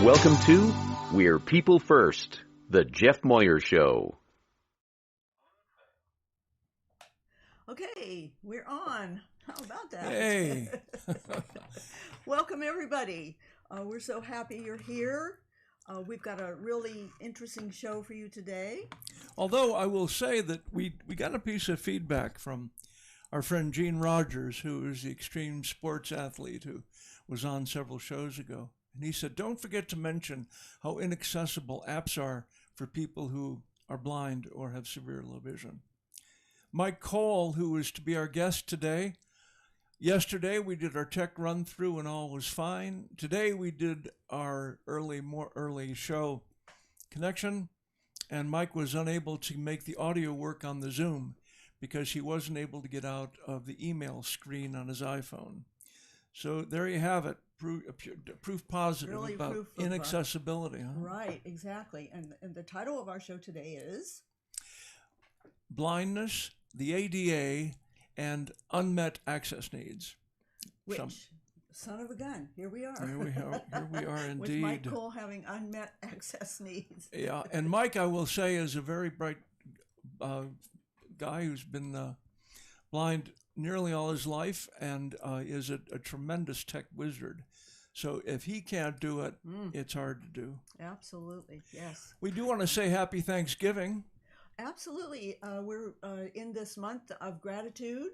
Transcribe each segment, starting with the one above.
Welcome to We're People First, the Jeff Moyer Show. Okay, we're on. How about that? Hey. Welcome, everybody. We're so happy you're here. We've got a really interesting show for you today. Although I will say that we got a piece of feedback from our friend Gene Rogers, who is the extreme sports athlete who was on several shows ago. And he said, don't forget to mention how inaccessible apps are for people who are blind or have severe low vision. Mike Cole, who is to be our guest today, yesterday we did our tech run through and all was fine. Today we did our more early show connection, and Mike was unable to make the audio work on the Zoom because he wasn't able to get out of the email screen on his iPhone. So there you have it. Proof positive Really about proof of, inaccessibility. Huh? Right, exactly. And the title of our show today is Blindness, the ADA, and unmet access needs. which, son of a gun, here we are. Here we are indeed. With Mike Cole having unmet access needs. Yeah, and Mike, I will say, is a very bright guy who's been blind nearly all his life and is a tremendous tech wizard. So if he can't do it, it's hard to do. Absolutely, yes. We do want to say happy Thanksgiving. Absolutely. We're in this month of gratitude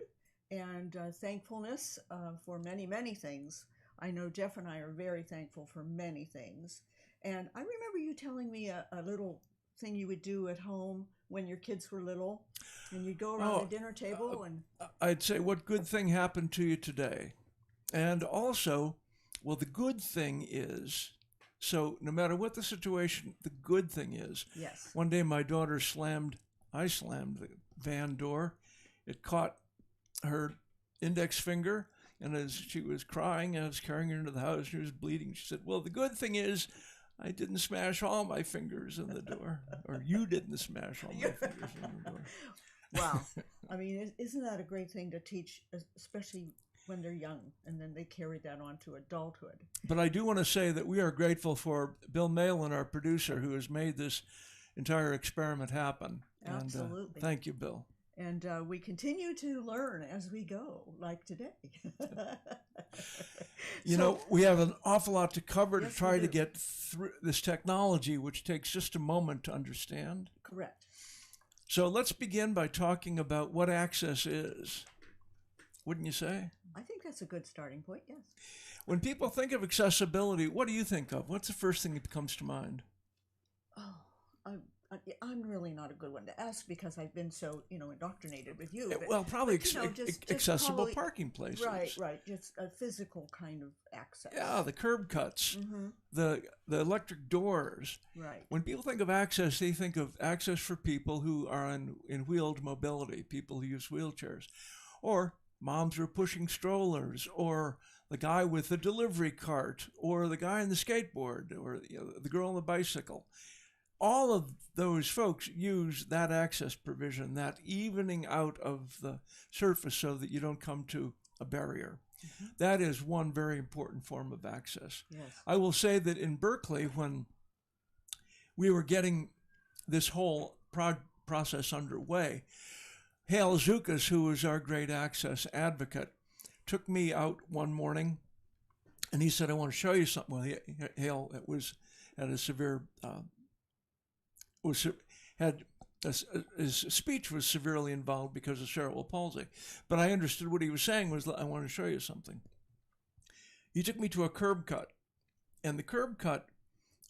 and thankfulness for many, many things. I know Jeff and I are very thankful for many things. And I remember you telling me a little thing you would do at home when your kids were little, and you'd go around the dinner table and... I'd say, what good thing happened to you today? And also, well, the good thing is... So no matter what the situation, the good thing is, yes. One day my daughter I slammed the van door. It caught her index finger, and as she was crying, I was carrying her into the house. She was bleeding. She said, well, the good thing is I didn't smash all my fingers in the door, or you didn't smash all my fingers in the door. Wow. I mean, isn't that a great thing to teach, especially when they're young, and then they carry that on to adulthood. But I do want to say that we are grateful for Bill Malin, our producer, who has made this entire experiment happen. Absolutely. And, thank you, Bill. And we continue to learn as we go, like today. You know, we have an awful lot to cover to try to do. get through this technology, which takes just a moment to understand. Correct. So let's begin by talking about what access is. Wouldn't you say? I think that's a good starting point, yes. When people think of accessibility, what do you think of? What's the first thing that comes to mind? Oh, I'm really not a good one to ask because I've been so, indoctrinated with you. But, well, probably just accessible probably, parking places. Right. Just a physical kind of access. Yeah, the curb cuts, the electric doors. Right. When people think of access, they think of access for people who are in wheeled mobility, people who use wheelchairs, or moms who are pushing strollers, or the guy with the delivery cart, or the guy on the skateboard, or the girl on the bicycle. All of those folks use that access provision, that evening out of the surface so that you don't come to a barrier. Mm-hmm. That is one very important form of access. Yes. I will say that in Berkeley, when we were getting this whole process underway, Hale Zukas, who was our great access advocate, took me out one morning, and he said, I want to show you something. Well, Hale had a severe, his speech was severely involved because of cerebral palsy. But I understood what he was saying was, I want to show you something. He took me to a curb cut, and the curb cut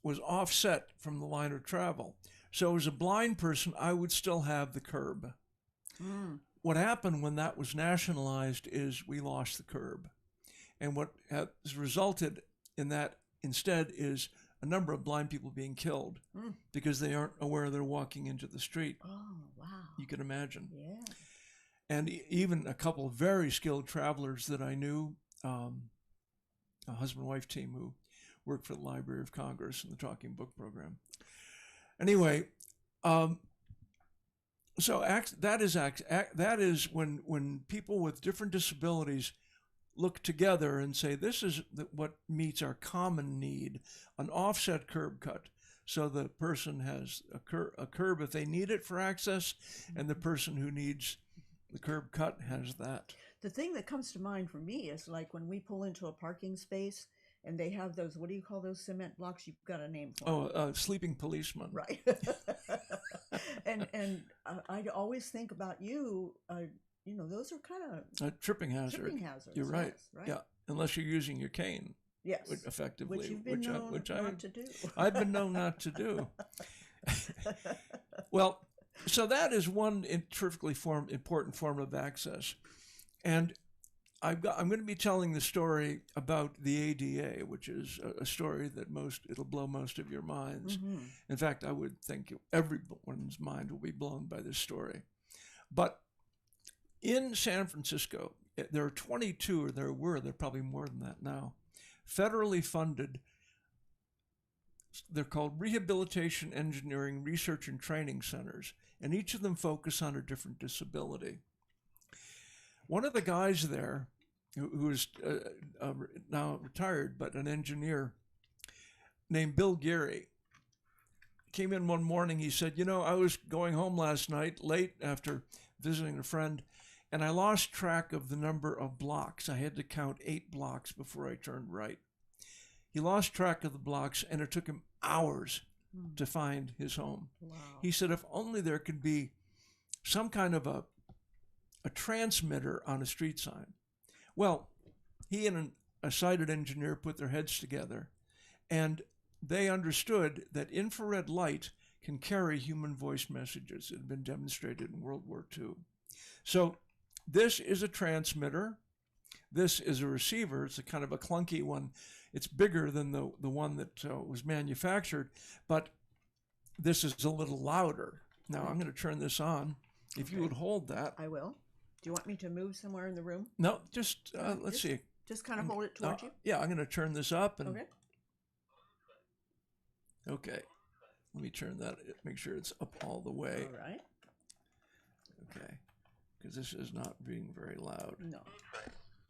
was offset from the line of travel. So as a blind person, I would still have the curb. What happened when that was nationalized is we lost the curb. And what has resulted in that instead is a number of blind people being killed because they aren't aware they're walking into the street. Oh, wow. You can imagine. Yeah. And even a couple of very skilled travelers that I knew, a husband-wife team who worked for the Library of Congress and the Talking Book Program. Anyway, so that is when people with different disabilities look together and say, this is what meets our common need, an offset curb cut. So the person has a curb if they need it for access, and the person who needs the curb cut has that. The thing that comes to mind for me is like when we pull into a parking space and they have those, what do you call those cement blocks? You've got a name for them. Sleeping policeman. Right. and I always think about you, those are kind of tripping hazard. Tripping hazards. You're right. Yes, right. Yeah, unless you're using your cane. Yes. Effectively. Which you've been known not to do. I've been known not to do. Well, so that is one terrifically important form of access. And I'm going to be telling the story about the ADA, which is a story that it'll blow most of your minds. Mm-hmm. In fact, I would think everyone's mind will be blown by this story. But in San Francisco, there are 22, or there are probably more than that now, federally funded, they're called Rehabilitation Engineering Research and Training Centers, and each of them focus on a different disability. One of the guys there, who is now retired, but an engineer, named Bill Geary, came in one morning. He said, I was going home last night late after visiting a friend, and I lost track of the number of blocks. I had to count 8 blocks before I turned right. He lost track of the blocks, and it took him hours to find his home. Wow. He said if only there could be some kind of a transmitter on a street sign. Well, he and a sighted engineer put their heads together, and they understood that infrared light can carry human voice messages. It had been demonstrated in World War II. So this is a transmitter. This is a receiver. It's a kind of a clunky one. It's bigger than the one that was manufactured, but this is a little louder. Now I'm going to turn this on. If you would hold that. I will. Do you want me to move somewhere in the room? No, just let's see. Just kind of hold it towards you? Yeah, I'm going to turn this up. Okay. Okay. Let me turn that, make sure it's up all the way. All right. Okay. Because this is not being very loud. No.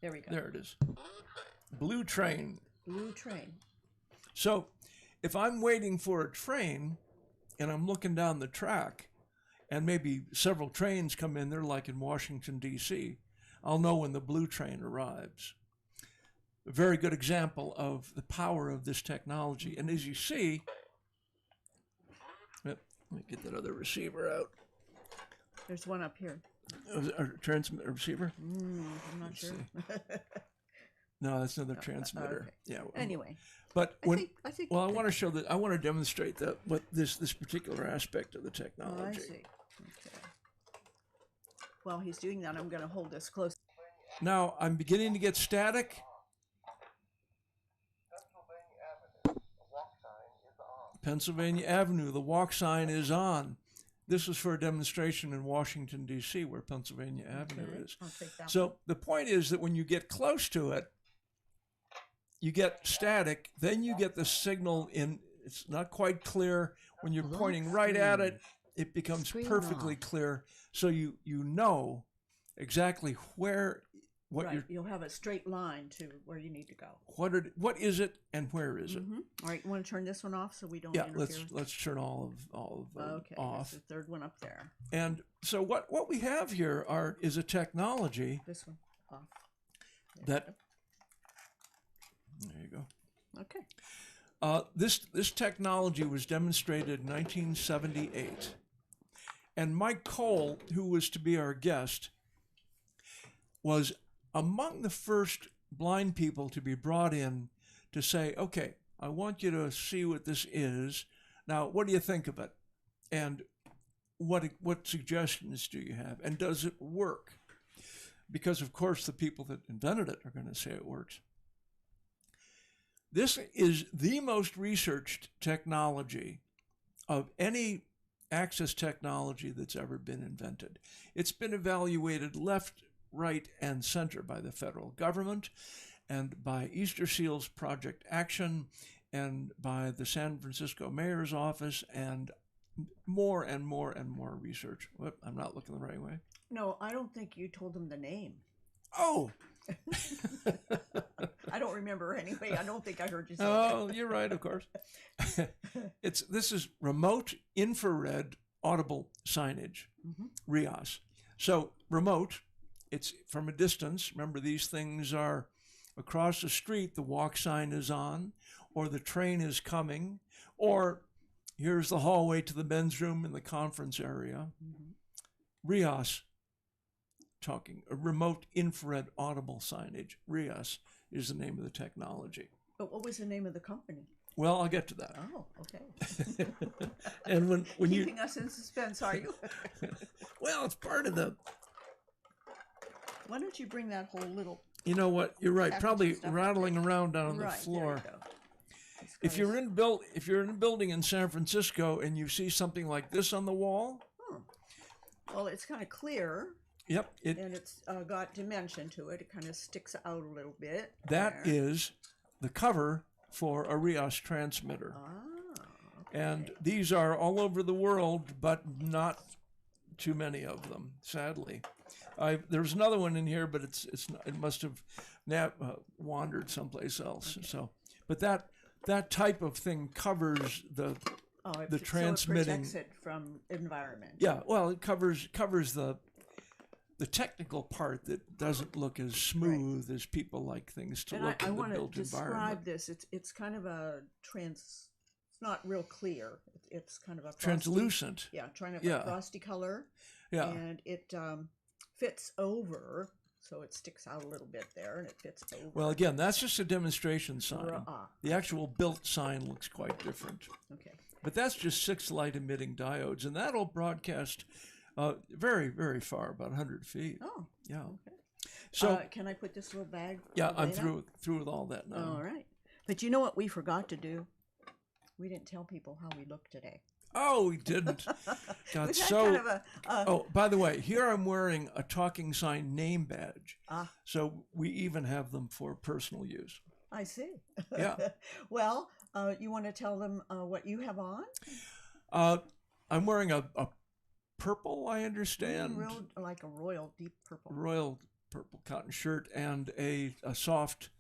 There we go. There it is. Blue train. Blue train. So if I'm waiting for a train and I'm looking down the track and maybe several trains come in, they're like in Washington, D.C., I'll know when the blue train arrives. A very good example of the power of this technology. And as you see, let me get that other receiver out. There's one up here. A transmitter receiver? I'm not sure. No, that's another transmitter. Okay. Yeah. Anyway. But I want to show that. I want to demonstrate that what this particular aspect of the technology. Oh, I see. Okay. While he's doing that, I'm going to hold this close. Now I'm beginning to get static. Pennsylvania Avenue, the walk sign is on. This is for a demonstration in Washington, D.C., where Pennsylvania Avenue is. I'll take that So the point is that when you get close to it, you get static, then you get the signal in, it's not quite clear. When you're pointing right at it, it becomes perfectly clear. So you know exactly you'll have a straight line to where you need to go. What is it and where is it? All right, you want to turn this one off so we don't interfere? let's turn all of them okay, off. That's the third one up there. And so what we have here is a technology. This one off. There you go. Okay. This technology was demonstrated in 1978. And Mike Cole, who was to be our guest, was among the first blind people to be brought in to say, okay, I want you to see what this is. Now, what do you think of it? And what suggestions do you have? And does it work? Because, of course, the people that invented it are going to say it works. This is the most researched technology of any access technology that's ever been invented. It's been evaluated left, right, and center by the federal government and by Easter Seals Project Action and by the San Francisco Mayor's Office and more and more and more research. Whoop, I'm not looking the right way. No, I don't think you told them the name. Oh, I don't remember anyway. I don't think I heard you say Oh, that. you're right, of course. This is remote infrared audible signage, RIAS. So remote, it's from a distance. Remember, these things are across the street, the walk sign is on, or the train is coming, or here's the hallway to the men's room in the conference area. RIAS, talking, a remote infrared audible signage. RIAS is the name of the technology. But what was the name of the company? Well, I'll get to that. Oh, okay. And when Keeping us in suspense, are you? Well, it's part of the. Why don't you bring that whole little? You know what? You're right. Package Probably of stuff rattling up there. around down on the Right, floor. there you go. If you're in a building in San Francisco and you see something like this on the wall, Well, it's kind of clear. yep, And it's got dimension to it. It kind of sticks out a little bit. that there. is the cover for a RIAS transmitter. Ah, And these are all over the world, but not too many of them, sadly. There's another one in here, but it must have wandered someplace else. Okay. So, but that type of thing covers the transmitting. So it protects it from environment. Yeah, well, it covers the technical part that doesn't look as smooth as people like things to look in the built environment. I want to describe this. It's kind of a it's not real clear. It's kind of a frosty, translucent. Yeah, a frosty color. Yeah. And it fits over, so it sticks out a little bit there, and it fits over. Well, again, that's just a demonstration sign. The actual built sign looks quite different. Okay. But that's just 6 light-emitting diodes, and that'll broadcast very, very far, about 100 feet. Oh. Yeah. Okay. So can I put this little bag? Yeah, I'm through with all that now. All right. But you know what we forgot to do? We didn't tell people how we look today. Oh, we didn't. God, so. Kind of oh, by the way, here I'm wearing a talking sign name badge. So we even have them for personal use. I see. Yeah. Well, you want to tell them what you have on? I'm wearing a purple, I understand. Like a royal deep purple. Royal purple cotton shirt and a soft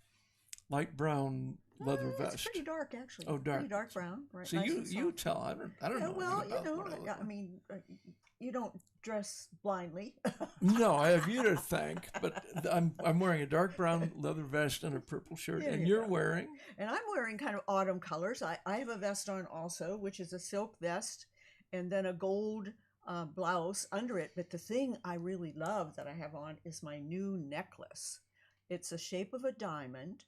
light brown leather vest. It's pretty dark, actually. Oh, dark. Pretty dark brown. Right. So nice you tell. I don't know. Well, about what I mean, you don't dress blindly. No, I have you to thank. But I'm wearing a dark brown leather vest and a purple shirt, and you're wearing. And I'm wearing kind of autumn colors. I have a vest on also, which is a silk vest, and then a gold blouse under it. But the thing I really love that I have on is my new necklace. It's the shape of a diamond,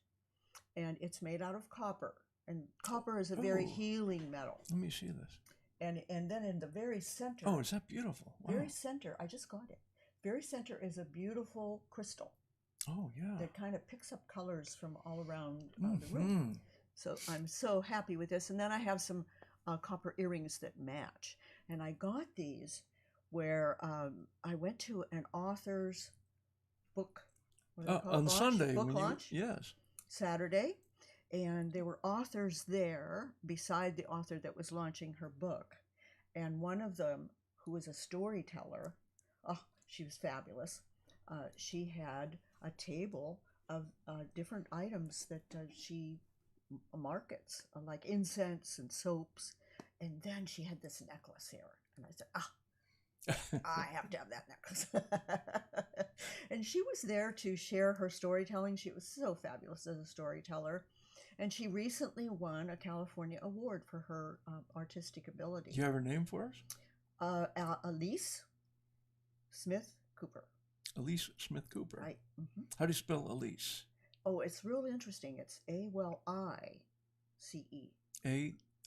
and it's made out of copper. And copper is a very healing metal. Let me see this. And then in the very center. Oh, is that beautiful? Wow. Very center. I just got it. Very center is a beautiful crystal. Oh, yeah. That kind of picks up colors from all around the room. So I'm so happy with this. And then I have some copper earrings that match. And I got these where I went to an author's book. On Sunday. Book launch. Yes. Saturday. And there were authors there beside the author that was launching her book. And one of them, who was a storyteller, she was fabulous. She had a table of different items that she markets, like incense and soaps. And then she had this necklace here. And I said, I have to have that necklace. And she was there to share her storytelling. She was so fabulous as a storyteller. And she recently won a California award for her artistic ability. Do you have her name for us? Elise Smith Cooper. Elise Smith Cooper. Right. Mm-hmm. How do you spell Elise? Oh, it's really interesting. It's A-L-Y-C-E.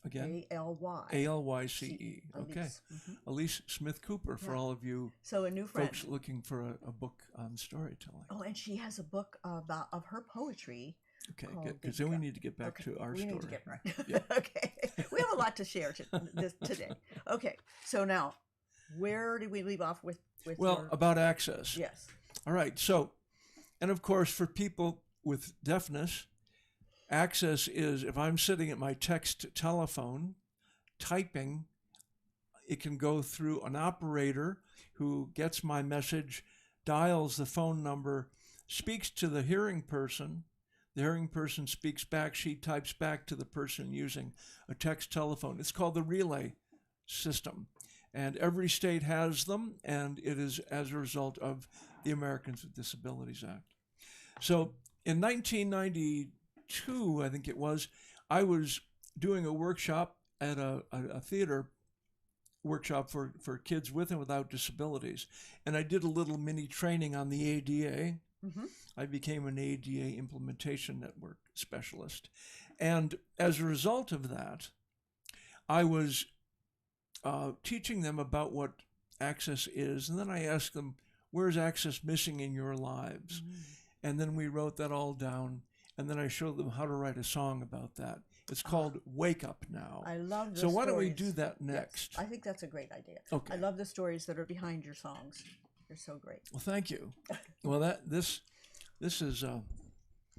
Again? A-L-Y. A-L-Y-C-E. Okay. Mm-hmm. Elise Smith Cooper for all of you a new friend. folks looking for a book on storytelling. Oh, and she has a book of her poetry. Okay, good. Because then we need to get back to our story. We need to get right. Yeah. Okay. We have a lot to share today. Okay. So now, where did we leave off with about access. Yes. All right. So, and of course, for people with deafness, access is if I'm sitting at my text telephone typing, it can go through an operator who gets my message, dials the phone number, speaks to the hearing person. The hearing person speaks back. She types back to the person using a text telephone. It's called the relay system. And every state has them, and it is as a result of the Americans with Disabilities Act. So in 1992, I think it was, I was doing a workshop at a theater workshop for kids with and without disabilities. And I did a little mini training on the ADA. Mm-hmm. I became an ADA implementation network specialist. And as a result of that, I was teaching them about what access is. And then I asked them, where's access missing in your lives? Mm-hmm. And then we wrote that all down. And then I showed them how to write a song about that. It's called Wake Up Now. I love the So why stories. don't we do that next? Yes, I think that's a great idea. Okay. I love the stories that are behind your songs. They're so great. Well, thank you. Well, this is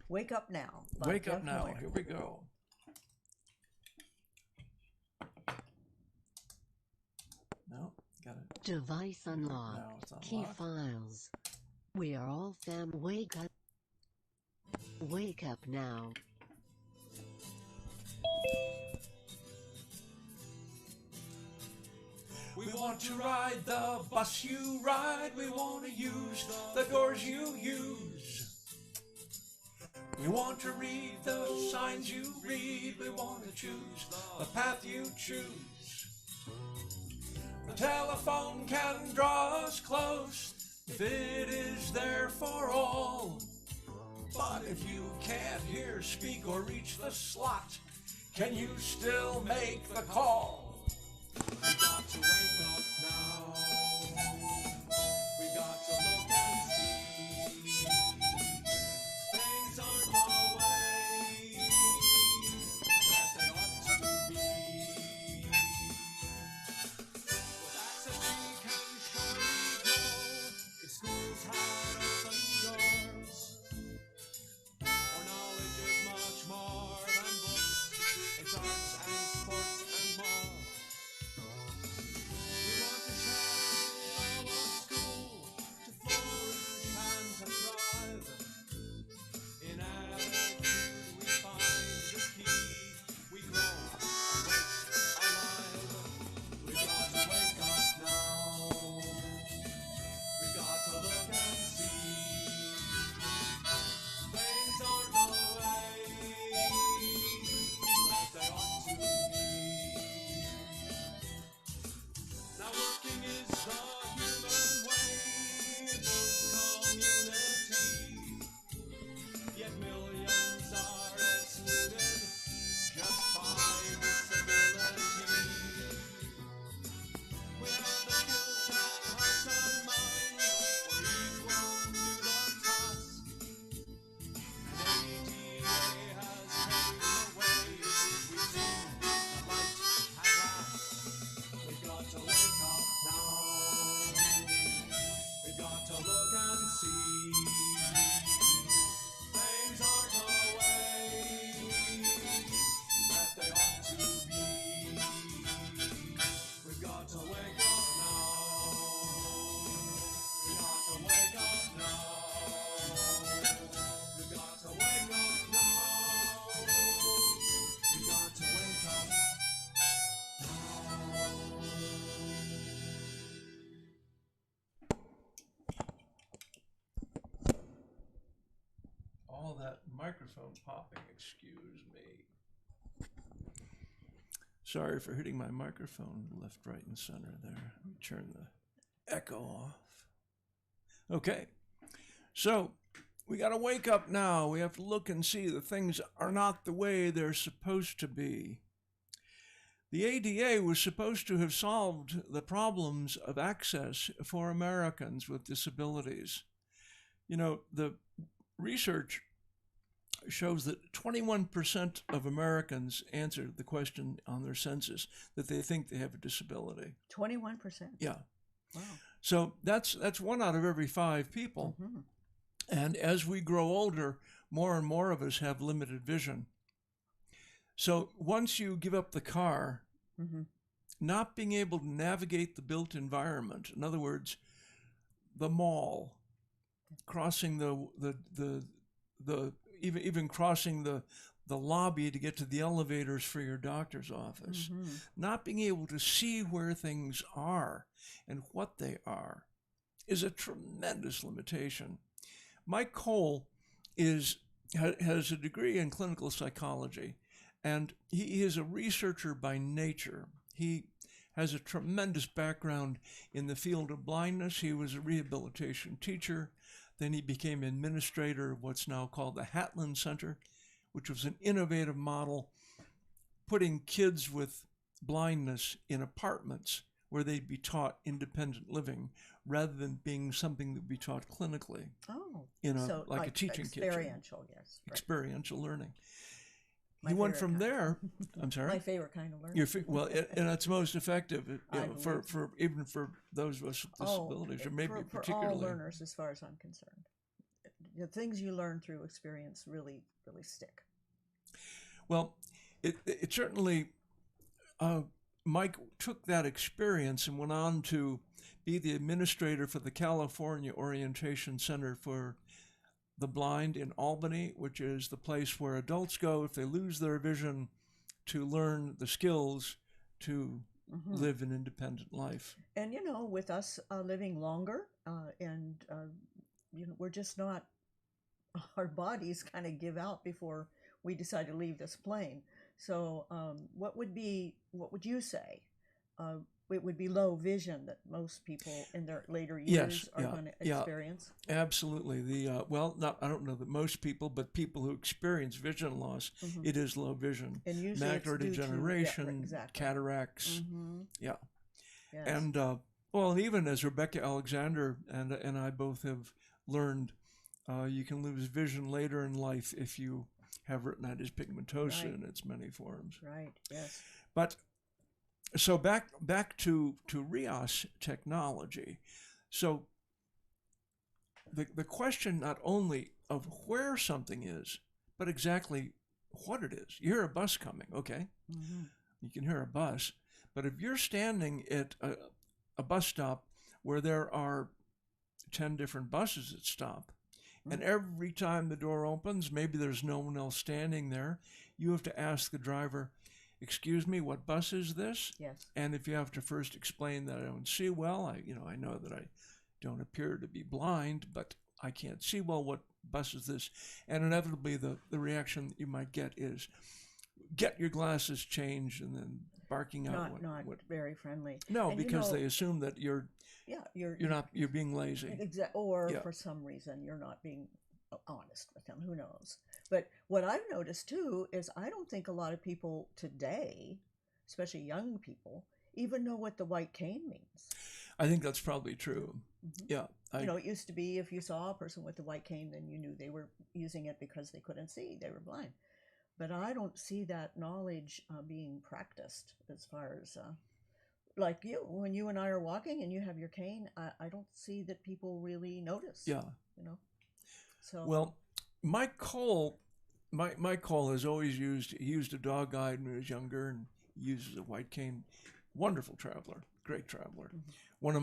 Wake Up Now. Wake Up Now. Here we go. No, got it. Device unlocked. No, it's unlocked. Key files. We are all fam. Wake up. Wake up now. We want to ride the bus you ride. We want to use the doors you use. We want to read the signs you read. We want to choose the path you choose. The telephone can draw us close if it is there for all. But if you can't hear, speak, or reach the slot, can you still make the call? We got to wake up now. We got to look and see. Things aren't the way that they ought to be. With access we can surely grow. If schools had open doors, our knowledge is much more than books. It's arts and sports and more. That microphone popping, excuse me. Sorry for hitting my microphone left, right, and center there. Let me turn the echo off. Okay, so we got to wake up now. We have to look and see that things are not the way they're supposed to be. The ADA was supposed to have solved the problems of access for Americans with disabilities. You know, the research shows that 21% of Americans answered the question on their census that they think they have a disability. 21%? Yeah. Wow. So that's 1 out of every 5 people. Mm-hmm. And as we grow older, more and more of us have limited vision. So once you give up the car, mm-hmm. not being able to navigate the built environment, in other words, the mall, crossing the even crossing the lobby to get to the elevators for your doctor's office, not being able to see where things are and what they are is a tremendous limitation. Mike Cole has a degree in clinical psychology, and he is a researcher by nature. He has a tremendous background in the field of blindness. He was a rehabilitation teacher. Then he became administrator of what's now called the Hatland Center, which was an innovative model, putting kids with blindness in apartments where they'd be taught independent living rather than being something that would be taught clinically. Oh, so like a teaching kitchen. Experiential, yes. Right. Experiential learning. My He went favorite from kind. there. I'm sorry. My favorite kind of learning. Well, and it's most effective for even for those of us with disabilities, or maybe for particularly all learners, as far as I'm concerned. The things you learn through experience really, really stick. Well, it certainly. Mike took that experience and went on to be the administrator for the California Orientation Center for the Blind in Albany, which is the place where adults go if they lose their vision to learn the skills to live an independent life. And, with us living longer, and we're just not, our bodies kind of give out before we decide to leave this plane. So what would you say? It would be low vision that most people in their later years are going to experience? Absolutely. I don't know that most people, but people who experience vision loss, it is low vision. And usually macular degeneration, cataracts. Yeah. Yes. And, even as Rebecca Alexander and I both have learned, you can lose vision later in life if you have retinitis pigmentosa in its many forms. Right, yes. But so back to RIAS technology. So the question not only of where something is, but exactly what it is. You hear a bus coming, okay? You can hear a bus. But if you're standing at a bus stop where there are 10 different buses that stop, and every time the door opens, maybe there's no one else standing there, you have to ask the driver, "Excuse me, what bus is this?" Yes. And if you have to first explain that I don't see well, I know that I don't appear to be blind, but I can't see well, what bus is this? And inevitably the reaction that you might get is, "Get your glasses changed," and then barking out. Not very friendly. No, and because they assume that you're being lazy. Or for some reason you're not being honest with them. Who knows? But what I've noticed too is I don't think a lot of people today, especially young people, even know what the white cane means. I think that's probably true. Yeah. It used to be if you saw a person with the white cane, then you knew they were using it because they couldn't see, they were blind. But I don't see that knowledge being practiced as far as like when you and I are walking and you have your cane, I don't see that people really notice. Yeah. So well, Mike Cole has always used a dog guide when he was younger, and he uses a white cane. Wonderful traveler, great traveler. One of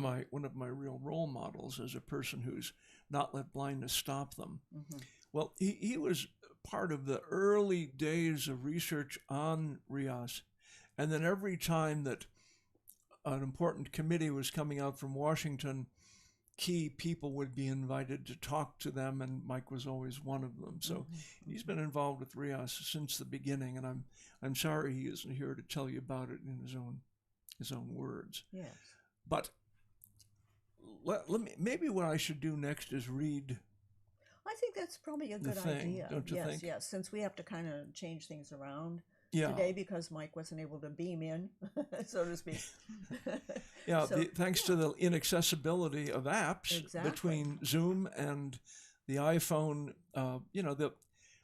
my real role models is a person who's not let blindness stop them. Well, he was part of the early days of research on RIAS, and then every time that an important committee was coming out from Washington, key people would be invited to talk to them, and Mike was always one of them. So he's been involved with RIAS since the beginning, and I'm sorry he isn't here to tell you about it in his own words. Yes. But maybe what I should do next is read. I think that's probably a good idea. Don't you think? Yes, since we have to kind of change things around yeah. today because Mike wasn't able to beam in, so to speak. Yeah, thanks to the inaccessibility of apps between Zoom and the iPhone,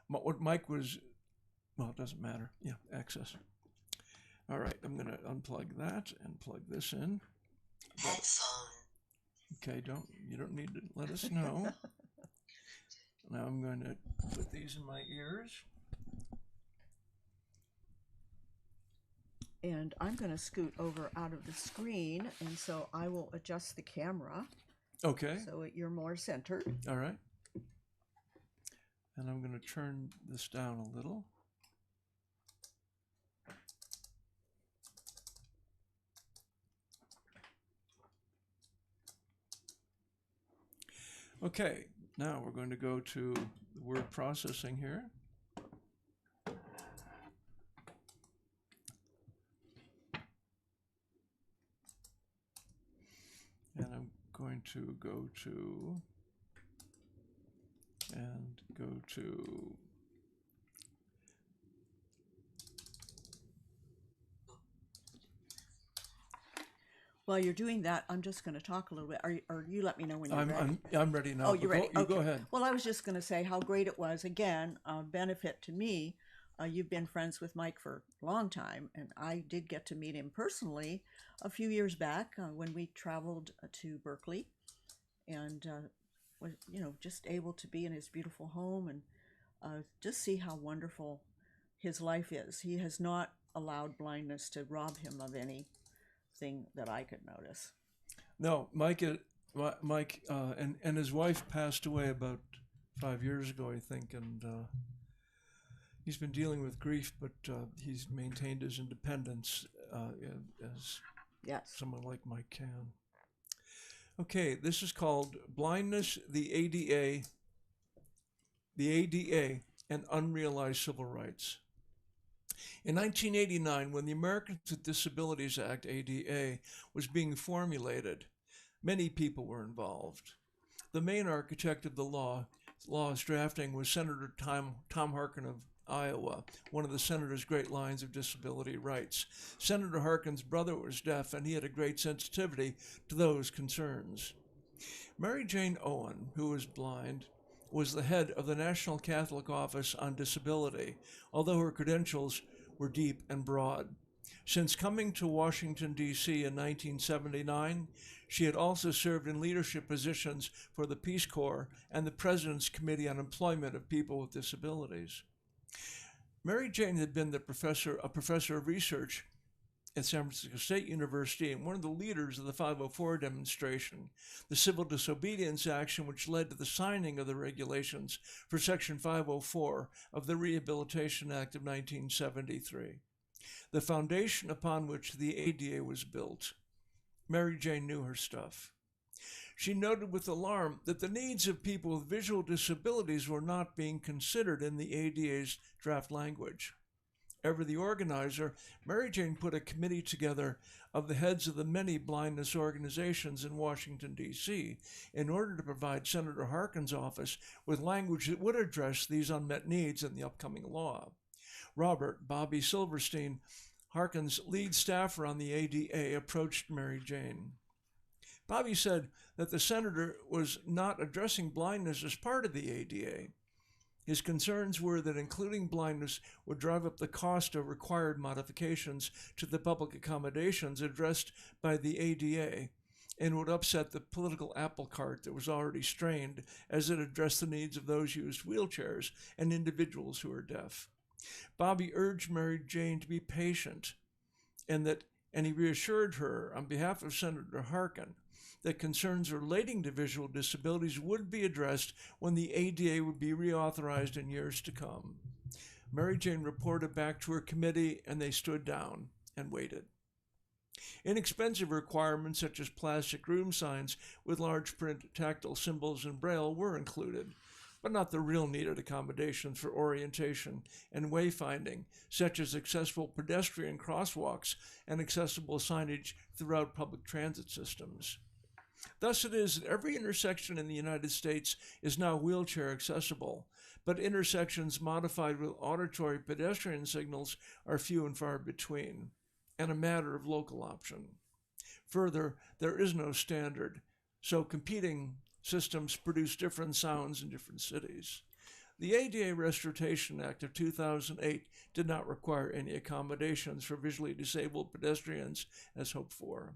what Mike was, well, it doesn't matter. Yeah, access. All right, I'm going to unplug that and plug this in. Headphone. Okay, you don't need to let us know. Now I'm going to put these in my ears. And I'm going to scoot over out of the screen, and so I will adjust the camera Okay. so you're more centered. All right. And I'm going to turn this down a little. Okay, now we're going to go to the word processing here. And I'm going to go to While you're doing that, I'm just going to talk a little bit. Or you let me know when you're ready. I'm ready now. Oh, you're ready? You Okay. go ahead. Well, I was just going to say how great it was. Again, a benefit to me. You've been friends with Mike for a long time, and I did get to meet him personally a few years back when we traveled to Berkeley, and was just able to be in his beautiful home and just see how wonderful his life is. He has not allowed blindness to rob him of anything that I could notice. No, Mike and his wife passed away about 5 years ago, I think, and he's been dealing with grief, but he's maintained his independence as Yes. someone like Mike can. Okay, this is called Blindness, the ADA, and Unrealized Civil Rights. In 1989, when the Americans with Disabilities Act, ADA, was being formulated, many people were involved. The main architect of the law's drafting was Senator Tom Harkin of Iowa, one of the senator's great lines of disability rights. Senator Harkin's brother was deaf, and he had a great sensitivity to those concerns. Mary Jane Owen, who was blind, was the head of the National Catholic Office on Disability, although her credentials were deep and broad. Since coming to Washington, D.C. in 1979, she had also served in leadership positions for the Peace Corps and the President's Committee on Employment of People with Disabilities. Mary Jane had been a professor of research at San Francisco State University and one of the leaders of the 504 demonstration, the civil disobedience action which led to the signing of the regulations for Section 504 of the Rehabilitation Act of 1973, the foundation upon which the ADA was built. Mary Jane knew her stuff. She noted with alarm that the needs of people with visual disabilities were not being considered in the ADA's draft language. Ever the organizer, Mary Jane put a committee together of the heads of the many blindness organizations in Washington, D.C., in order to provide Senator Harkin's office with language that would address these unmet needs in the upcoming law. Bobby Silverstein, Harkin's lead staffer on the ADA, approached Mary Jane. Bobby said that the senator was not addressing blindness as part of the ADA. His concerns were that including blindness would drive up the cost of required modifications to the public accommodations addressed by the ADA and would upset the political apple cart that was already strained as it addressed the needs of those who used wheelchairs and individuals who are deaf. Bobby urged Mary Jane to be patient and he reassured her on behalf of Senator Harkin that concerns relating to visual disabilities would be addressed when the ADA would be reauthorized in years to come. Mary Jane reported back to her committee, and they stood down and waited. Inexpensive requirements such as plastic room signs with large print tactile symbols in Braille were included, but not the real needed accommodations for orientation and wayfinding, such as accessible pedestrian crosswalks and accessible signage throughout public transit systems. Thus it is that every intersection in the United States is now wheelchair accessible, but intersections modified with auditory pedestrian signals are few and far between, and a matter of local option. Further, there is no standard, so competing systems produce different sounds in different cities. The ADA Restoration Act of 2008 did not require any accommodations for visually disabled pedestrians as hoped for.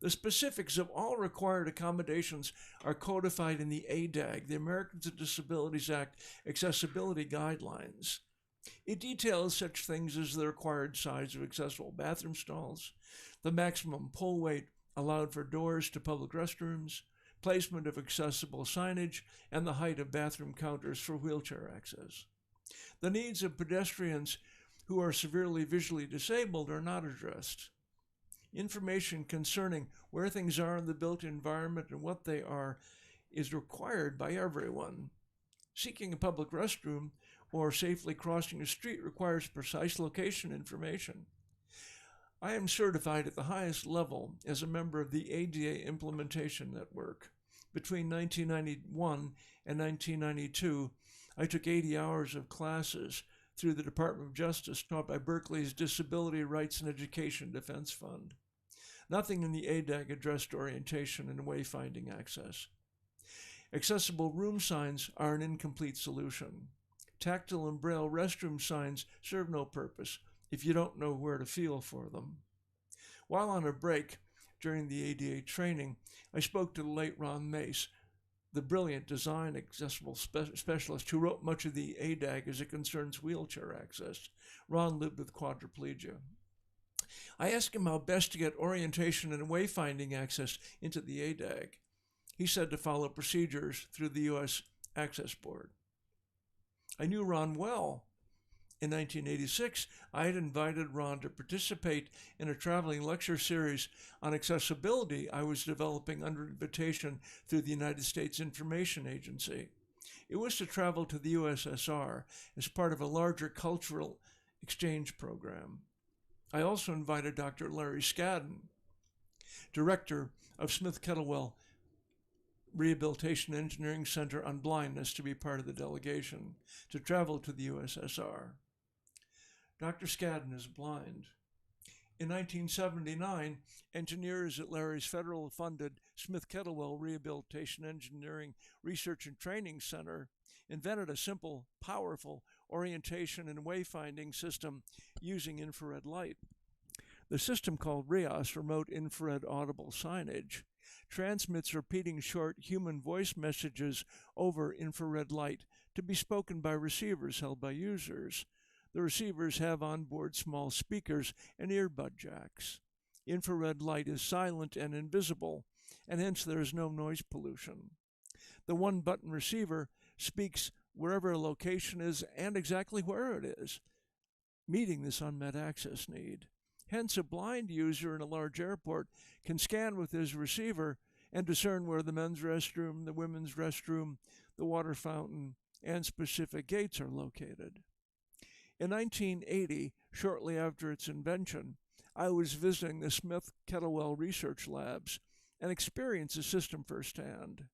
The specifics of all required accommodations are codified in the ADAG, the Americans with Disabilities Act Accessibility Guidelines. It details such things as the required size of accessible bathroom stalls, the maximum pull weight allowed for doors to public restrooms, placement of accessible signage, and the height of bathroom counters for wheelchair access. The needs of pedestrians who are severely visually disabled are not addressed. Information concerning where things are in the built environment and what they are is required by everyone. Seeking a public restroom or safely crossing a street requires precise location information. I am certified at the highest level as a member of the ADA Implementation Network. Between 1991 and 1992, I took 80 hours of classes through the Department of Justice taught by Berkeley's Disability Rights and Education Defense Fund. Nothing in the ADAG addressed orientation and wayfinding access. Accessible room signs are an incomplete solution. Tactile and braille restroom signs serve no purpose if you don't know where to feel for them. While on a break during the ADA training, I spoke to the late Ron Mace, the brilliant design accessible specialist who wrote much of the ADAG as it concerns wheelchair access. Ron lived with quadriplegia. I asked him how best to get orientation and wayfinding access into the ADAG. He said to follow procedures through the U.S. Access Board. I knew Ron well. In 1986, I had invited Ron to participate in a traveling lecture series on accessibility I was developing under invitation through the United States Information Agency. It was to travel to the USSR as part of a larger cultural exchange program. I also invited Dr. Larry Scadden, director of Smith Kettlewell Rehabilitation Engineering Center on Blindness, to be part of the delegation to travel to the USSR. Dr. Scadden is blind. In 1979, engineers at Larry's federal-funded Smith Kettlewell Rehabilitation Engineering Research and Training Center invented a simple, powerful orientation and wayfinding system using infrared light. The system, called RIAS, Remote Infrared Audible Signage, transmits repeating short human voice messages over infrared light to be spoken by receivers held by users. The receivers have onboard small speakers and earbud jacks. Infrared light is silent and invisible, and hence there is no noise pollution. The one-button receiver speaks wherever a location is and exactly where it is, meeting this unmet access need. Hence, a blind user in a large airport can scan with his receiver and discern where the men's restroom, the women's restroom, the water fountain, and specific gates are located. In 1980, shortly after its invention, I was visiting the Smith Kettlewell Research Labs and experienced the system firsthand.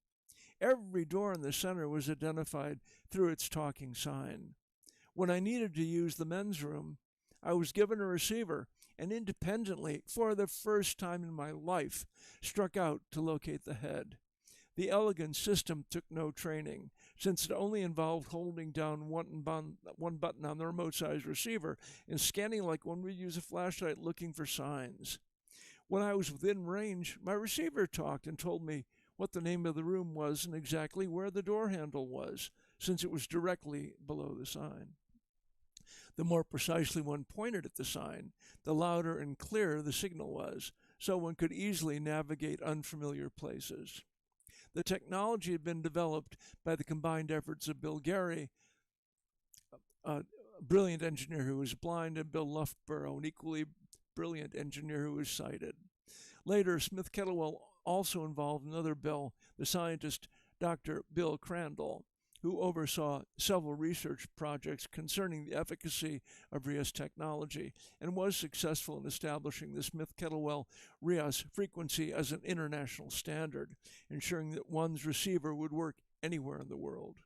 Every door in the center was identified through its talking sign. When I needed to use the men's room, I was given a receiver and independently, for the first time in my life, struck out to locate the head. The elegant system took no training, since it only involved holding down one button on the remote-sized receiver and scanning like one would use a flashlight looking for signs. When I was within range, my receiver talked and told me what the name of the room was and exactly where the door handle was, since it was directly below the sign. The more precisely one pointed at the sign, the louder and clearer the signal was, so one could easily navigate unfamiliar places. The technology had been developed by the combined efforts of Bill Gary, a brilliant engineer who was blind, and Bill Loughborough, an equally brilliant engineer who was sighted. Later, Smith Kettlewell also involved another Bill, the scientist Dr. Bill Crandall, who oversaw several research projects concerning the efficacy of RIAS technology and was successful in establishing the Smith Kettlewell RIAS frequency as an international standard, ensuring that one's receiver would work anywhere in the world.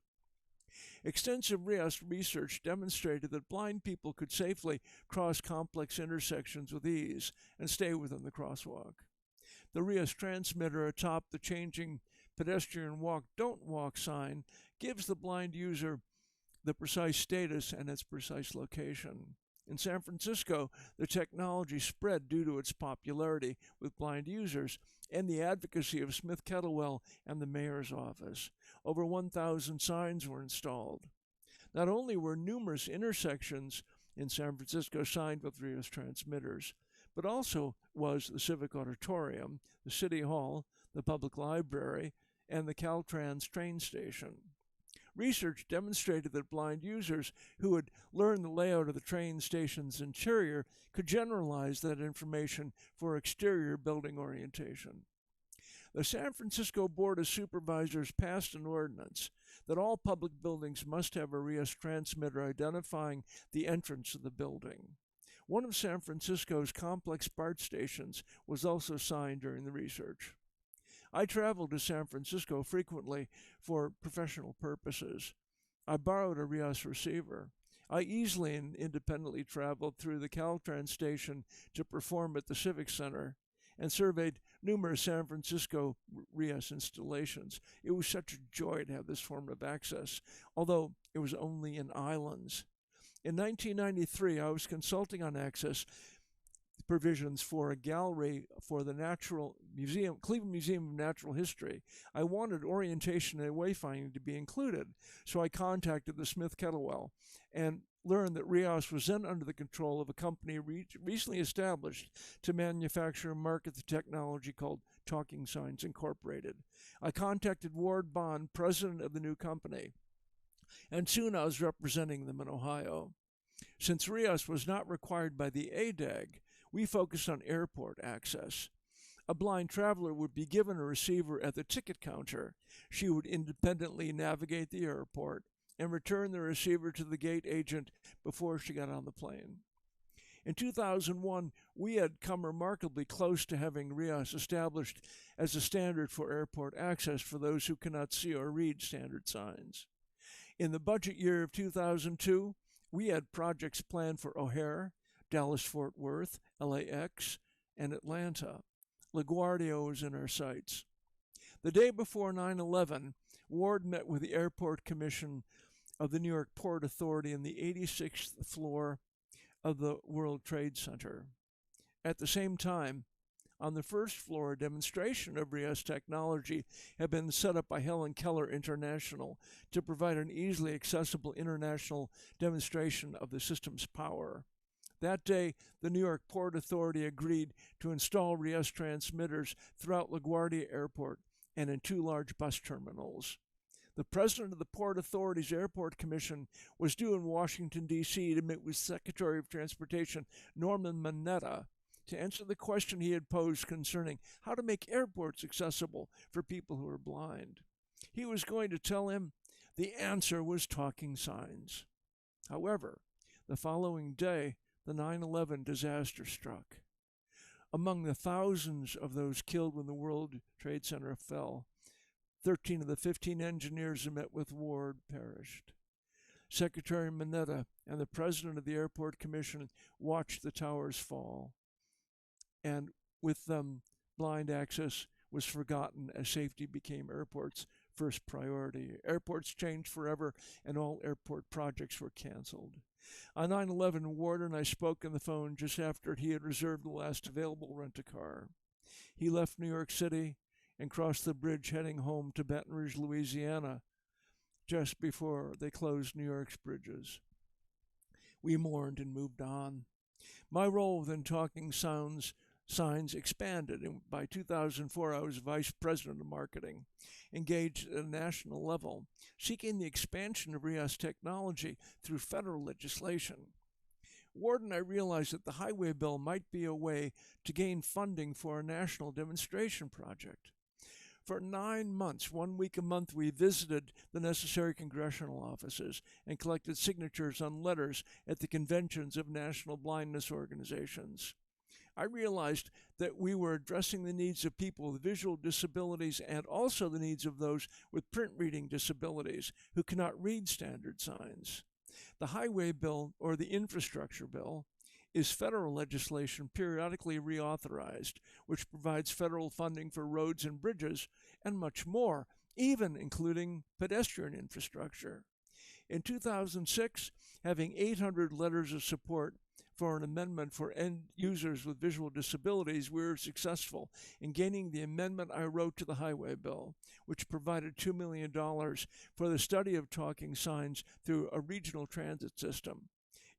Extensive RIAS research demonstrated that blind people could safely cross complex intersections with ease and stay within the crosswalk. The RIAS transmitter atop the changing pedestrian walk, don't walk sign gives the blind user the precise status and its precise location. In San Francisco, the technology spread due to its popularity with blind users and the advocacy of Smith Kettlewell and the mayor's office. Over 1,000 signs were installed. Not only were numerous intersections in San Francisco signed with RIAS transmitters, but also was the Civic Auditorium, the City Hall, the Public Library, and the Caltrans train station. Research demonstrated that blind users who had learned the layout of the train station's interior could generalize that information for exterior building orientation. The San Francisco Board of Supervisors passed an ordinance that all public buildings must have a RIAS transmitter identifying the entrance of the building. One of San Francisco's complex BART stations was also signed during the research. I traveled to San Francisco frequently for professional purposes. I borrowed a RIAS receiver. I easily and independently traveled through the Caltrans station to perform at the Civic Center and surveyed numerous San Francisco RIAS installations. It was such a joy to have this form of access, although it was only in islands. In 1993, I was consulting on access provisions for a gallery for the Cleveland Museum of Natural History. I wanted orientation and wayfinding to be included, so I contacted the Smith Kettlewell and learned that RIAS was then under the control of a company recently established to manufacture and market the technology called Talking Signs Incorporated. I contacted Ward Bond, president of the new company, and soon I was representing them in Ohio. Since RIAS was not required by the ADAG, we focused on airport access. A blind traveler would be given a receiver at the ticket counter. She would independently navigate the airport and return the receiver to the gate agent before she got on the plane. In 2001, we had come remarkably close to having RIAS established as a standard for airport access for those who cannot see or read standard signs. In the budget year of 2002, we had projects planned for O'Hare, Dallas-Fort Worth, LAX, and Atlanta. LaGuardia was in our sights. The day before 9/11, Ward met with the Airport Commission of the New York Port Authority in the 86th floor of the World Trade Center. At the same time, on the first floor, a demonstration of RIAS technology had been set up by Helen Keller International to provide an easily accessible international demonstration of the system's power. That day, the New York Port Authority agreed to install RIAS transmitters throughout LaGuardia Airport and in 2 large bus terminals. The president of the Port Authority's Airport Commission was due in Washington, D.C. to meet with Secretary of Transportation Norman Mineta to answer the question he had posed concerning how to make airports accessible for people who are blind. He was going to tell him the answer was talking signs. However, the following day, the 9/11 disaster struck. Among the thousands of those killed when the World Trade Center fell, 13 of the 15 engineers who met with Ward perished. Secretary Mineta and the president of the Airport Commission watched the towers fall, and with them, blind access was forgotten as safety became airports' first priority. Airports changed forever, and all airport projects were canceled. On 9/11, Ward and I spoke on the phone just after he had reserved the last available rent-a-car. He left New York City and crossed the bridge heading home to Baton Rouge, Louisiana, just before they closed New York's bridges. We mourned and moved on. My role within Talking Signs expanded, and by 2004 I was vice president of marketing, engaged at a national level, seeking the expansion of RIAS technology through federal legislation. Ward and I realized that the highway bill might be a way to gain funding for a national demonstration project. For 9 months, 1 week a month, we visited the necessary congressional offices and collected signatures on letters at the conventions of national blindness organizations. I realized that we were addressing the needs of people with visual disabilities and also the needs of those with print reading disabilities who cannot read standard signs. The highway bill, or the infrastructure bill, is federal legislation periodically reauthorized, which provides federal funding for roads and bridges and much more, even including pedestrian infrastructure. In 2006, having 800 letters of support for an amendment for end users with visual disabilities, we were successful in gaining the amendment I wrote to the highway bill, which provided $2 million for the study of talking signs through a regional transit system.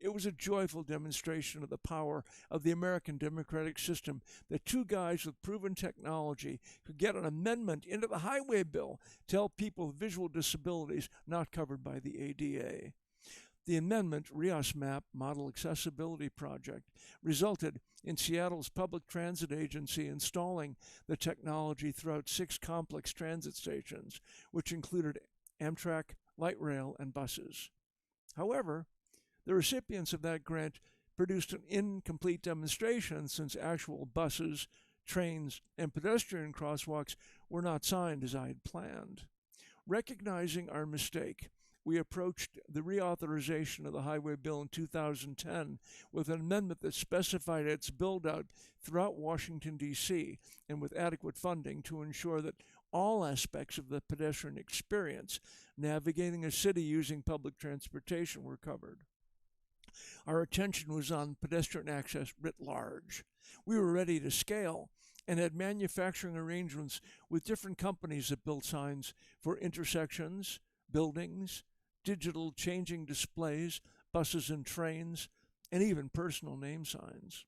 It was a joyful demonstration of the power of the American democratic system that two guys with proven technology could get an amendment into the highway bill to help people with visual disabilities not covered by the ADA. The amendment, RIAS MAP, Model Accessibility Project, resulted in Seattle's public transit agency installing the technology throughout 6 complex transit stations, which included Amtrak, light rail, and buses. However, the recipients of that grant produced an incomplete demonstration since actual buses, trains, and pedestrian crosswalks were not signed as I had planned. Recognizing our mistake, we approached the reauthorization of the highway bill in 2010 with an amendment that specified its build-out throughout Washington, D.C., and with adequate funding to ensure that all aspects of the pedestrian experience, navigating a city using public transportation, were covered. Our attention was on pedestrian access writ large. We were ready to scale and had manufacturing arrangements with different companies that built signs for intersections, buildings, digital changing displays, buses and trains, and even personal name signs.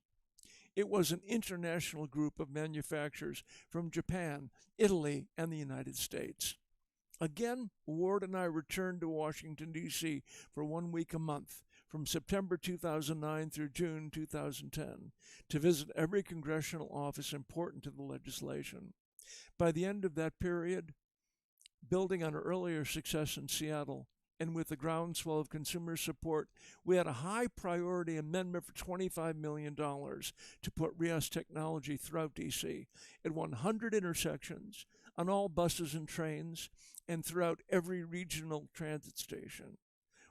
It was an international group of manufacturers from Japan, Italy, and the United States. Again, Ward and I returned to Washington, D.C. for 1 week a month, from September 2009 through June 2010, to visit every congressional office important to the legislation. By the end of that period, building on our earlier success in Seattle, and with the groundswell of consumer support, we had a high-priority amendment for $25 million to put RIAS technology throughout D.C. at 100 intersections, on all buses and trains, and throughout every regional transit station.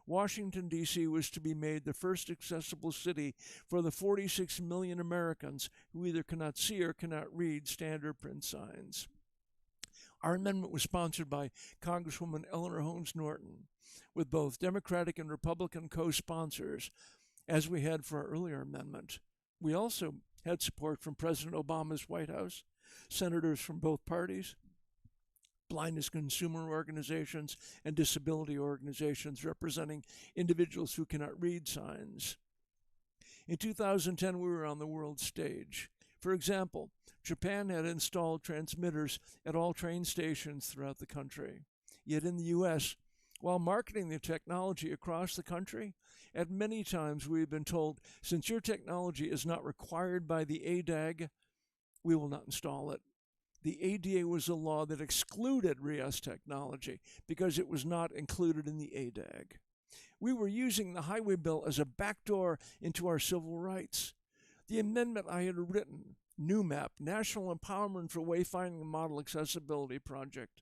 Washington, D.C. was to be made the first accessible city for the 46 million Americans who either cannot see or cannot read standard print signs. Our amendment was sponsored by Congresswoman Eleanor Holmes Norton, with both Democratic and Republican co-sponsors, as we had for our earlier amendment. We also had support from President Obama's White House, senators from both parties, blindness consumer organizations, and disability organizations representing individuals who cannot read signs. In 2010, we were on the world stage. For example, Japan had installed transmitters at all train stations throughout the country. Yet in the U.S., while marketing the technology across the country, at many times we have been told, since your technology is not required by the ADAG, we will not install it. The ADA was a law that excluded RIAS technology because it was not included in the ADAG. We were using the highway bill as a backdoor into our civil rights. The amendment I had written, NewMap, National Empowerment for Wayfinding and Model Accessibility Project,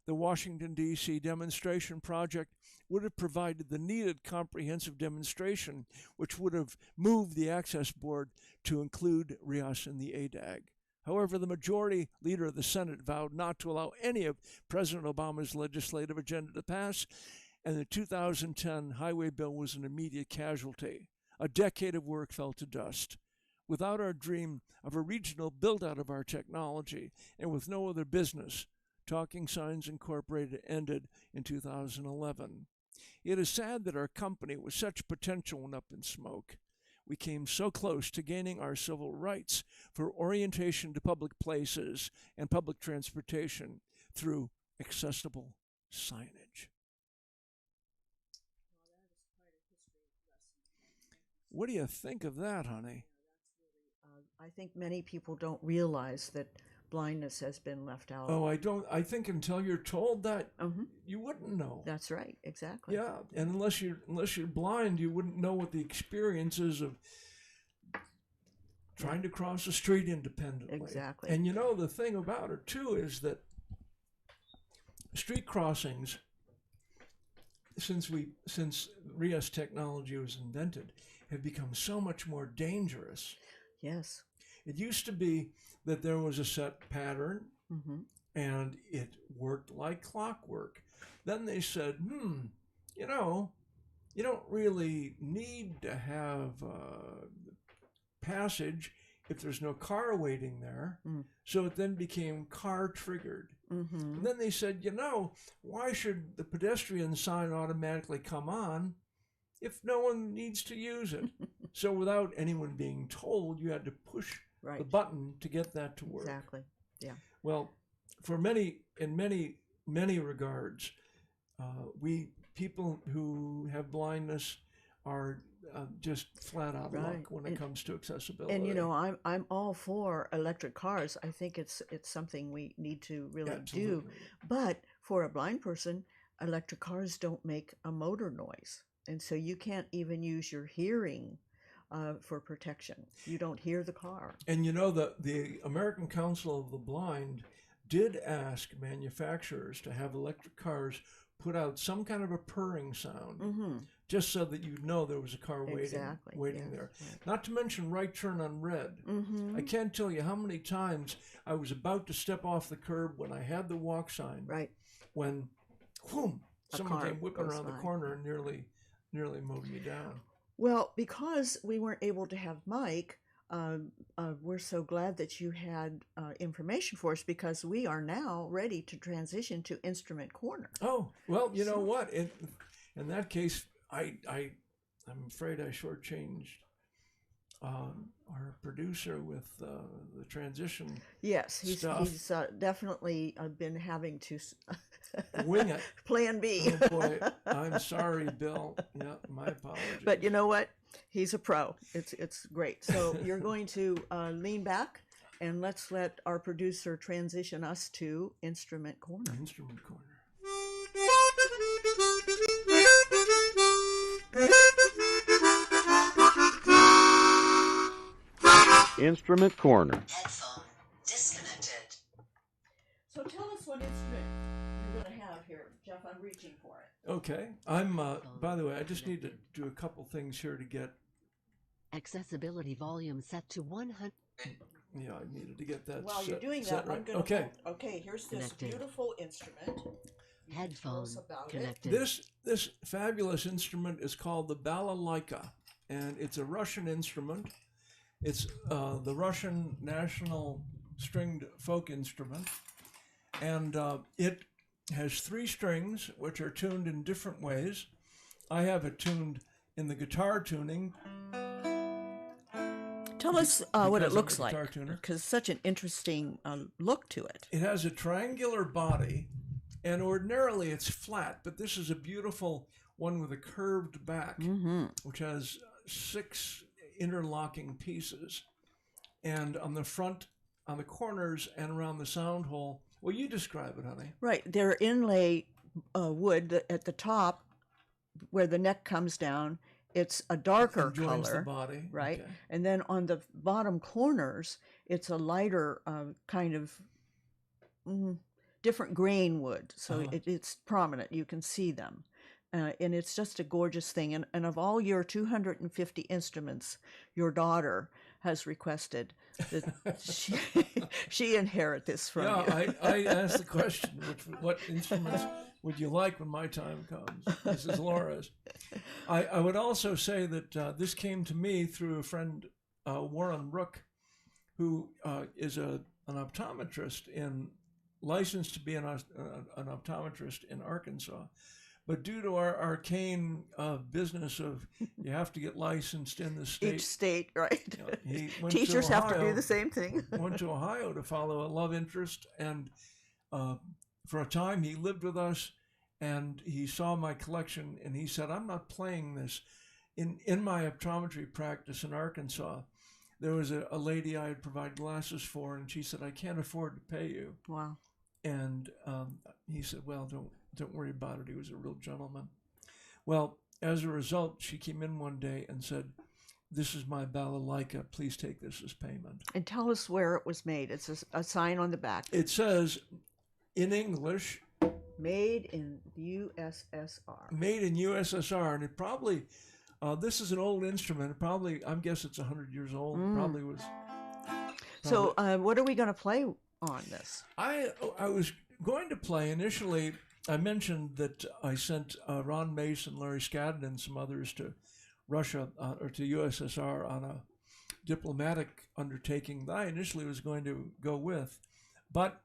the Washington, D.C. demonstration project, would have provided the needed comprehensive demonstration, which would have moved the Access Board to include RIAS in the ADAG. However, the majority leader of the Senate vowed not to allow any of President Obama's legislative agenda to pass, and the 2010 highway bill was an immediate casualty. A decade of work fell to dust. Without our dream of a regional build-out of our technology, and with no other business, Talking Signs Incorporated ended in 2011. It is sad that our company with such potential went up in smoke. We came so close to gaining our civil rights for orientation to public places and public transportation through accessible signage. What do you think of that, honey? I think many people don't realize that blindness has been left out. Oh, I think until you're told that, you wouldn't know. That's right, exactly. Yeah, and unless you're blind, you wouldn't know what the experience is of trying to cross the street independently. Exactly. And you know, the thing about it, too, is that street crossings, since RIAS technology was invented, have become so much more dangerous. Yes. It used to be that there was a set pattern, and it worked like clockwork. Then they said, you know, you don't really need to have passage if there's no car waiting there. So it then became car triggered. And then they said, you know, why should the pedestrian sign automatically come on if no one needs to use it? So without anyone being told, you had to push the button to get that to work. Exactly. Yeah. Well, for many regards, we people who have blindness are just flat out luck when it comes to accessibility. And I'm all for electric cars. I think it's something we need to really do. But for a blind person, electric cars don't make a motor noise, and so you can't even use your hearing for protection. You don't hear the car. And the American Council of the Blind did ask manufacturers to have electric cars put out some kind of a purring sound, just so that you'd know there was a car waiting there. Right. Not to mention right turn on red. I can't tell you how many times I was about to step off the curb when I had the walk sign. Right. When, whoom, someone came whipping around the corner and nearly mowed me down. Well, because we weren't able to have Mike, we're so glad that you had information for us, because we are now ready to transition to Instrument Corner. Oh, well, you know what? In that case, I'm afraid I shortchanged our producer with the transition. Yes, he's definitely been having to wing it. Plan B. Oh boy, I'm sorry, Bill. Yeah, my apologies. But you know what? He's a pro. It's great. So you're going to lean back, and let's let our producer transition us to Instrument Corner. Instrument Corner. Instrument Corner. Headphone disconnected. So tell us what instrument you're going to have here, Jeff. I'm reaching for it. Okay. I'm, by the way, I just need to do a couple things here to get... Accessibility volume set to 100. Yeah, I needed to get that While you're doing that, right. I'm going to... Okay, here's this beautiful instrument. Headphone connected. This fabulous instrument is called the Balalaika, and it's a Russian instrument. It's the Russian national stringed folk instrument, and it has 3 strings, which are tuned in different ways. I have it tuned in the guitar tuning. Tell us what it looks like, because it's such an interesting look to it. It has a triangular body, and ordinarily it's flat, but this is a beautiful one with a curved back, which has 6 interlocking pieces, and on the front, on the corners, and around the sound hole. Well, you describe it, honey. Right, they're inlay wood at the top, where the neck comes down. It's a darker color, the body. Right, okay. And then on the bottom corners, it's a lighter kind of different grain wood, so it's prominent. You can see them. And it's just a gorgeous thing. And of all your 250 instruments, your daughter has requested that she inherit this from you. I asked the question, what instruments would you like when my time comes? This is Laura's. I would also say that this came to me through a friend, Warren Rook, who is an optometrist, licensed to be an optometrist in Arkansas. But due to our arcane business of you have to get licensed in the state. Each state, right. He went Teachers to Ohio, have to do the same thing. Went to Ohio to follow a love interest. And for a time he lived with us, and he saw my collection, and he said, I'm not playing this. In my optometry practice in Arkansas, there was a lady I had provided glasses for, and she said, I can't afford to pay you. Wow. And he said, well, don't worry about it. He was a real gentleman. Well, as a result, she came in one day and said, this is my Balalaika. Please take this as payment. And tell us where it was made. It's a sign on the back. It says, in English, made in USSR. Made in USSR. And it probably, this is an old instrument. It probably, I guess it's 100 years old. Probably was. So what are we going to play on this? I was going to play initially. I mentioned that I sent Ron Mason, Larry Skadden, and some others to Russia or to USSR on a diplomatic undertaking that I initially was going to go with. But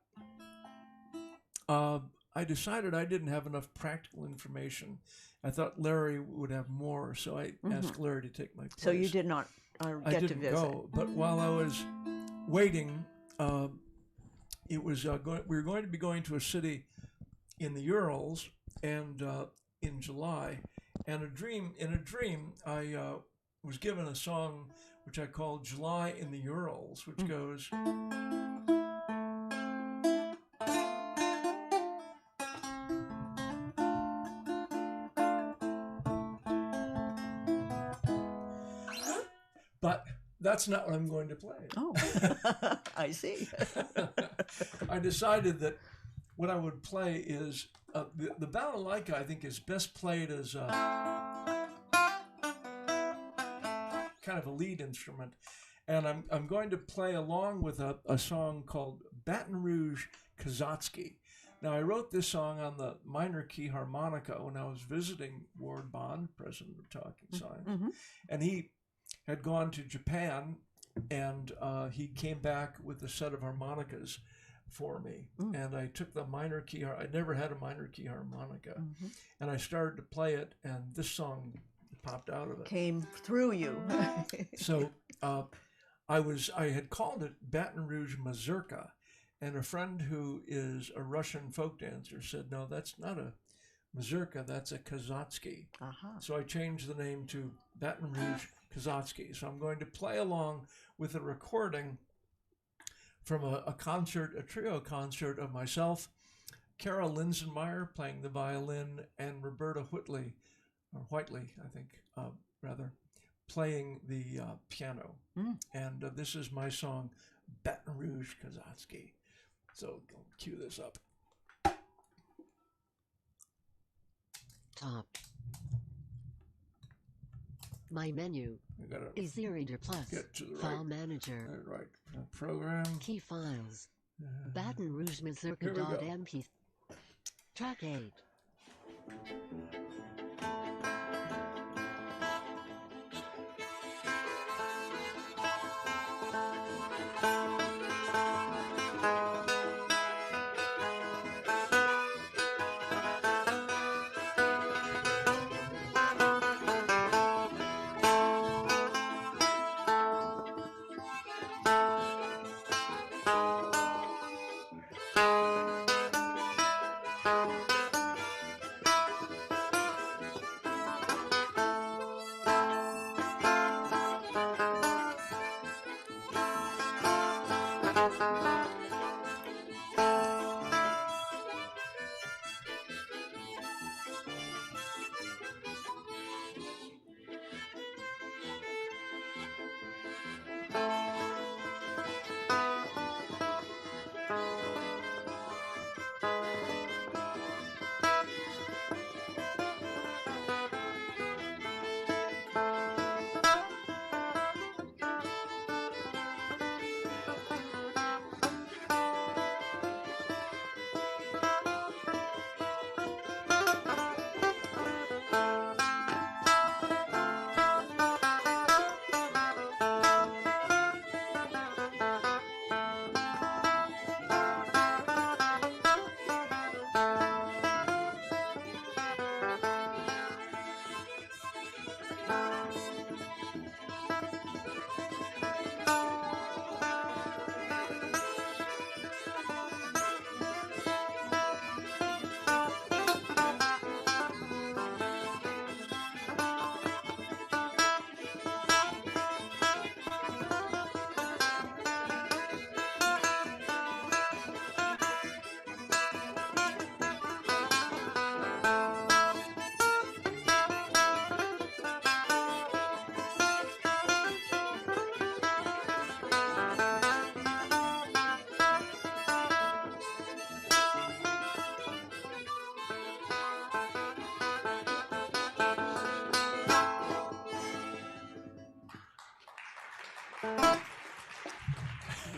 I I decided I didn't have enough practical information. I thought Larry would have more, so I asked Larry to take my place. So you did not I get to didn't visit. go, but while I was waiting, it was we were going to be going to a city in the Urals, and in July, and in a dream, I was given a song which I called "July in the Urals," which goes. But that's not what I'm going to play. Oh, I see. I decided that what I would play is the Balalaika, I think, is best played as kind of a lead instrument. And I'm going to play along with a song called Baton Rouge Kazatsky. Now, I wrote this song on the minor key harmonica when I was visiting Ward Bond, president of Talking Signs. And he had gone to Japan, and he came back with a set of harmonicas for me. And I took the minor key, I'd never had a minor key harmonica, and I started to play it, and this song popped out of it. Came through you. So I had called it Baton Rouge Mazurka, and a friend who is a Russian folk dancer said, no, that's not a mazurka, that's a Kazatsky. So I changed the name to Baton Rouge Kazatsky. So I'm going to play along with a recording from a trio concert of myself, Carol Linsenmeyer playing the violin, and Roberta Whitley, I think, playing the piano. And this is my song, Baton Rouge Kazatsky. So I'll cue this up. Top. My menu. Easy Reader Plus. Get to the File Manager. Right. Program. Key files. Baton Rouge Mazurka Here we go. .mp. Track 8.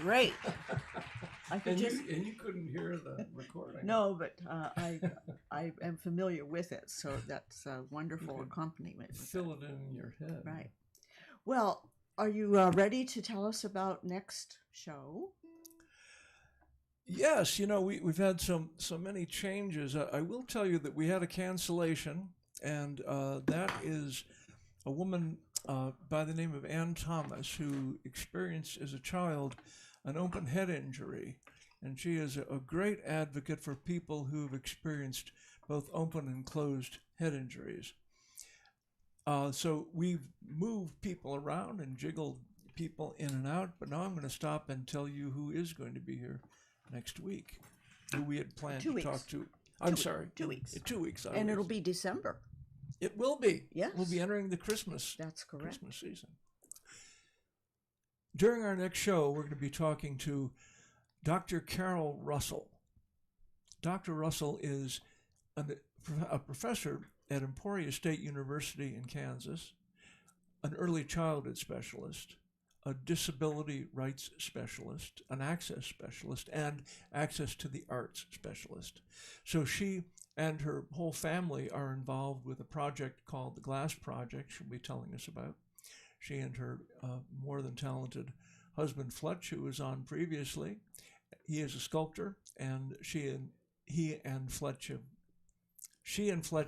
Great. I could And you couldn't hear the recording. No, but I am familiar with it, so that's a wonderful accompaniment. Fill it in your head. Right. Well, are you ready to tell us about next show? Yes, we've had so many changes. I will tell you that we had a cancellation, and that is a woman by the name of Ann Thomas, who experienced as a child an open head injury. And she is a great advocate for people who've experienced both open and closed head injuries. So we've moved people around and jiggled people in and out, but now I'm going to stop and tell you who is going to be here next week, who we had planned to talk to. I'm sorry. 2 weeks. 2 weeks. And it'll be December. It will be. Yes. We'll be entering the Christmas. That's correct. Christmas season. During our next show, we're going to be talking to Dr. Carol Russell. Dr. Russell is a professor at Emporia State University in Kansas, an early childhood specialist, a disability rights specialist, an access specialist, and access to the arts specialist. So she and her whole family are involved with a project called the Glass Project she'll be telling us about. She and her more than talented husband Fletch, who was on previously, he is a sculptor, and she and Fletch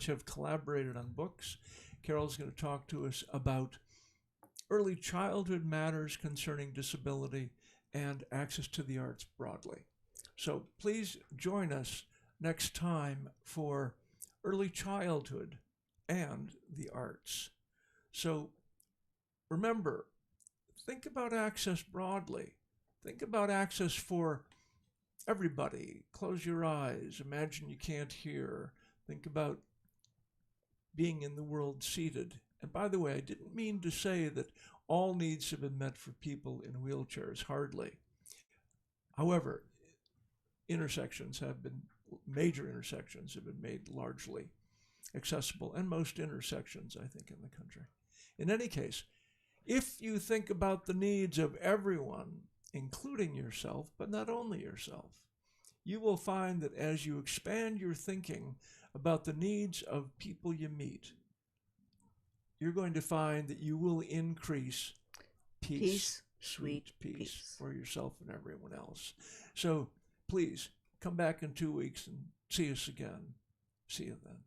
have collaborated on books. Carol's going to talk to us about early childhood matters concerning disability and access to the arts broadly. So please join us next time for early childhood and the arts. So remember, think about access broadly. Think about access for everybody. Close your eyes. Imagine you can't hear. Think about being in the world seated. And by the way, I didn't mean to say that all needs have been met for people in wheelchairs, hardly. However, major intersections have been made largely accessible, and most intersections, I think, in the country. In any case, if you think about the needs of everyone, including yourself, but not only yourself, you will find that as you expand your thinking about the needs of people you meet, you're going to find that you will increase peace, sweet peace for yourself and everyone else. So please come back in 2 weeks and see us again. See you then.